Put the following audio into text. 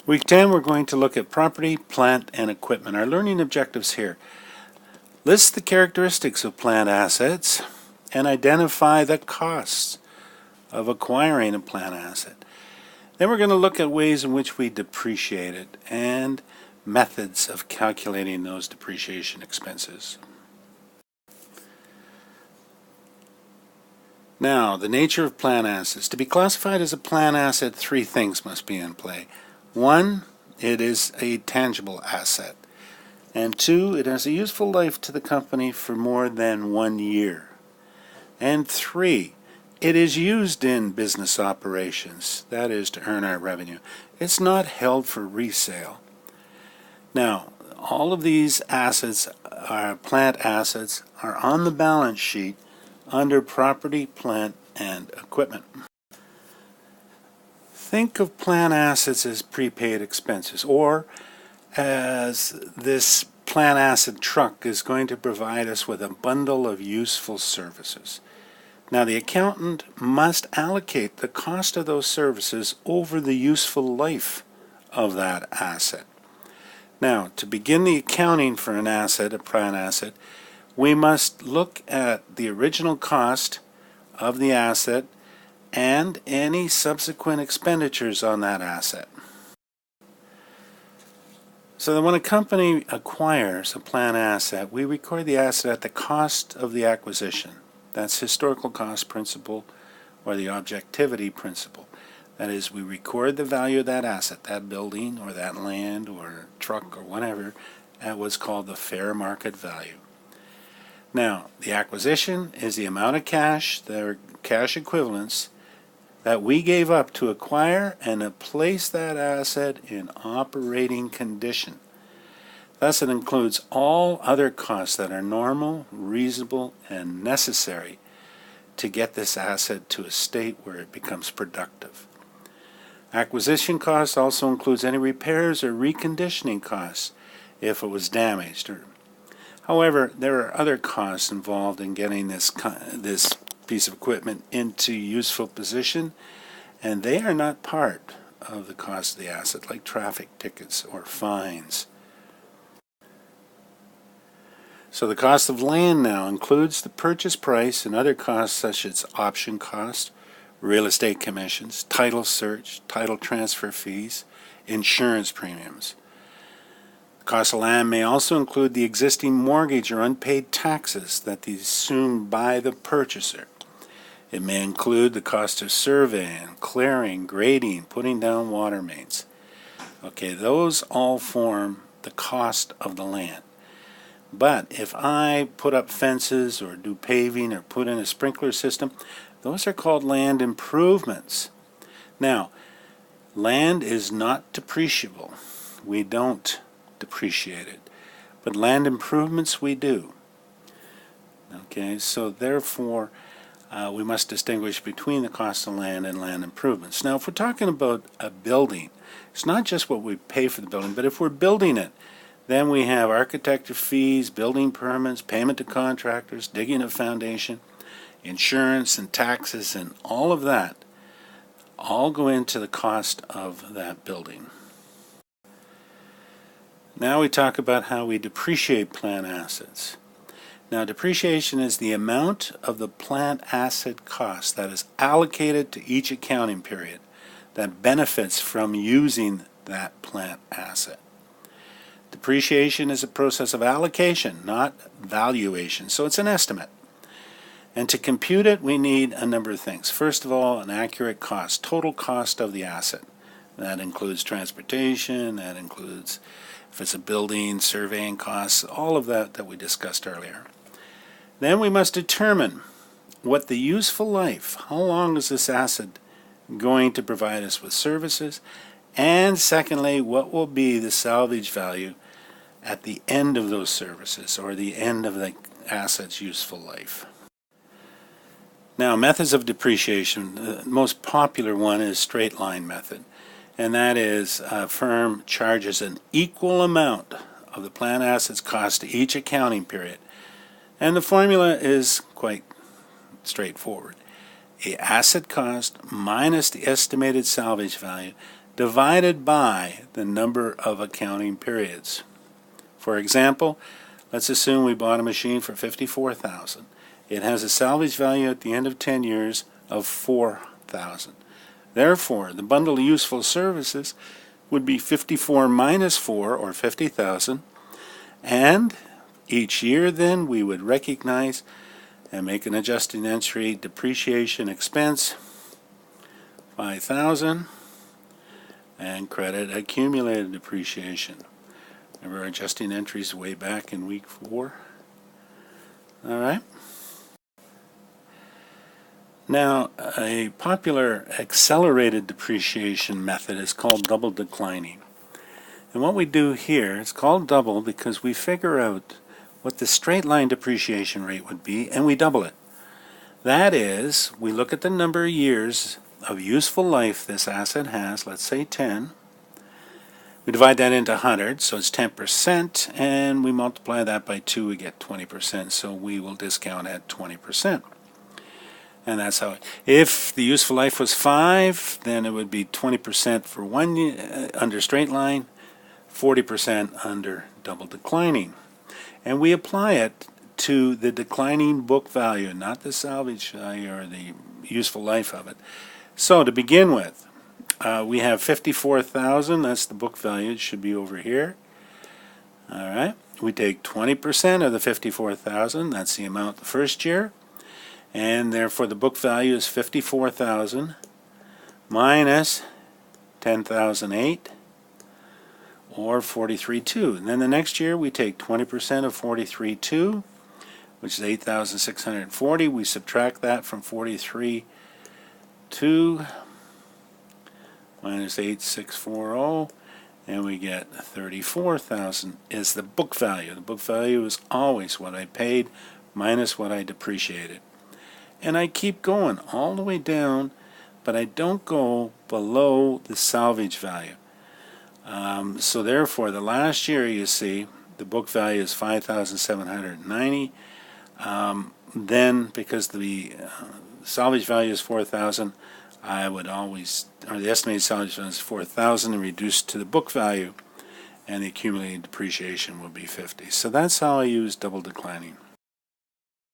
Week 10, we're going to look at property, plant, and equipment. Our learning objectives here. List the characteristics of plant assets and identify the costs of acquiring a plant asset. Then we're going to look at ways in which we depreciate it and methods of calculating those depreciation expenses. Now, the nature of plant assets. To be classified as a plant asset, three things must be in play. One, it is a tangible asset. And two, it has a useful life to the company for more than 1 year. And three, it is used in business operations, that is, to earn our revenue. It's not held for resale. Now, all of these assets, plant assets, are on the balance sheet under property, plant, and equipment. Think of plant assets as prepaid expenses, or as this plant asset truck is going to provide us with a bundle of useful services. Now, the accountant must allocate the cost of those services over the useful life of that asset. Now, to begin the accounting for an asset, a plant asset, we must look at the original cost of the asset and any subsequent expenditures on that asset. So that when a company acquires a plant asset, we record the asset at the cost of the acquisition. That's historical cost principle, or the objectivity principle. That is, we record the value of that asset, that building or that land or truck or whatever, at what's called the fair market value. Now, the acquisition is the amount of cash, their cash equivalents, that we gave up to acquire and to place that asset in operating condition. Thus, it includes all other costs that are normal, reasonable, and necessary to get this asset to a state where it becomes productive. Acquisition cost also includes any repairs or reconditioning costs if it was damaged. However, there are other costs involved in getting this piece of equipment into useful position, and they are not part of the cost of the asset, like traffic tickets or fines. So the cost of land now includes the purchase price and other costs such as option costs, real estate commissions, title search, title transfer fees, insurance premiums. The cost of land may also include the existing mortgage or unpaid taxes that is assumed by the purchaser. It may include the cost of surveying, clearing, grading, putting down water mains. Okay, those all form the cost of the land. But if I put up fences or do paving or put in a sprinkler system, those are called land improvements. Now, land is not depreciable. We don't depreciate it. But land improvements we do. Okay, so therefore, we must distinguish between the cost of land and land improvements. Now, if we're talking about a building, it's not just what we pay for the building, but if we're building it, then we have architecture fees, building permits, payment to contractors, digging a foundation, insurance and taxes, and all of that all go into the cost of that building. Now we talk about how we depreciate plant assets. Now, depreciation is the amount of the plant asset cost that is allocated to each accounting period that benefits from using that plant asset. Depreciation is a process of allocation, not valuation, so it's an estimate. And to compute it, we need a number of things. First of all, an accurate cost, total cost of the asset. That includes transportation, that includes, if it's a building, surveying costs, all of that we discussed earlier. Then we must determine what the useful life, how long is this asset going to provide us with services, and secondly, what will be the salvage value at the end of those services, or the end of the asset's useful life. Now, methods of depreciation, the most popular one is straight line method, and that is a firm charges an equal amount of the plant asset's cost to each accounting period. And the formula is quite straightforward. The asset cost minus the estimated salvage value divided by the number of accounting periods. For example, let's assume we bought a machine for $54,000. It has a salvage value at the end of 10 years of $4,000. Therefore, the bundle of useful services would be 54 minus 4, or 50,000, and each year then we would recognize and make an adjusting entry, depreciation expense 5,000, and credit accumulated depreciation. Remember, adjusting entries way back in week 4. All right. Now, a popular accelerated depreciation method is called double declining. And what we do here, it's called double because we figure out what the straight line depreciation rate would be and we double it. That is, we look at the number of years of useful life this asset has, let's say 10. We divide that into 100, so it's 10%, and we multiply that by 2, we get 20%, so we will discount at 20%. And that's how if the useful life was 5, then it would be 20% for 1 year, under straight line, 40% under double declining. And we apply it to the declining book value, not the salvage value or the useful life of it. So to begin with, we have 54,000, that's the book value, it should be over here. All right, we take 20% of the 54,000, that's the amount the first year. And therefore the book value is 54,000 minus 10,008, or 43.2. And then the next year we take 20% of 43.2, which is 8,640. We subtract that from 43.2 minus 8,640, and we get 34,000 is the book value. The book value is always what I paid minus what I depreciated. And I keep going all the way down, but I don't go below the salvage value. So therefore, the last year, you see, the book value is 5,790. Then, because the salvage value is 4,000, I would always, or the estimated salvage value is 4,000 and reduced to the book value, and the accumulated depreciation will be 50. So that's how I use double declining.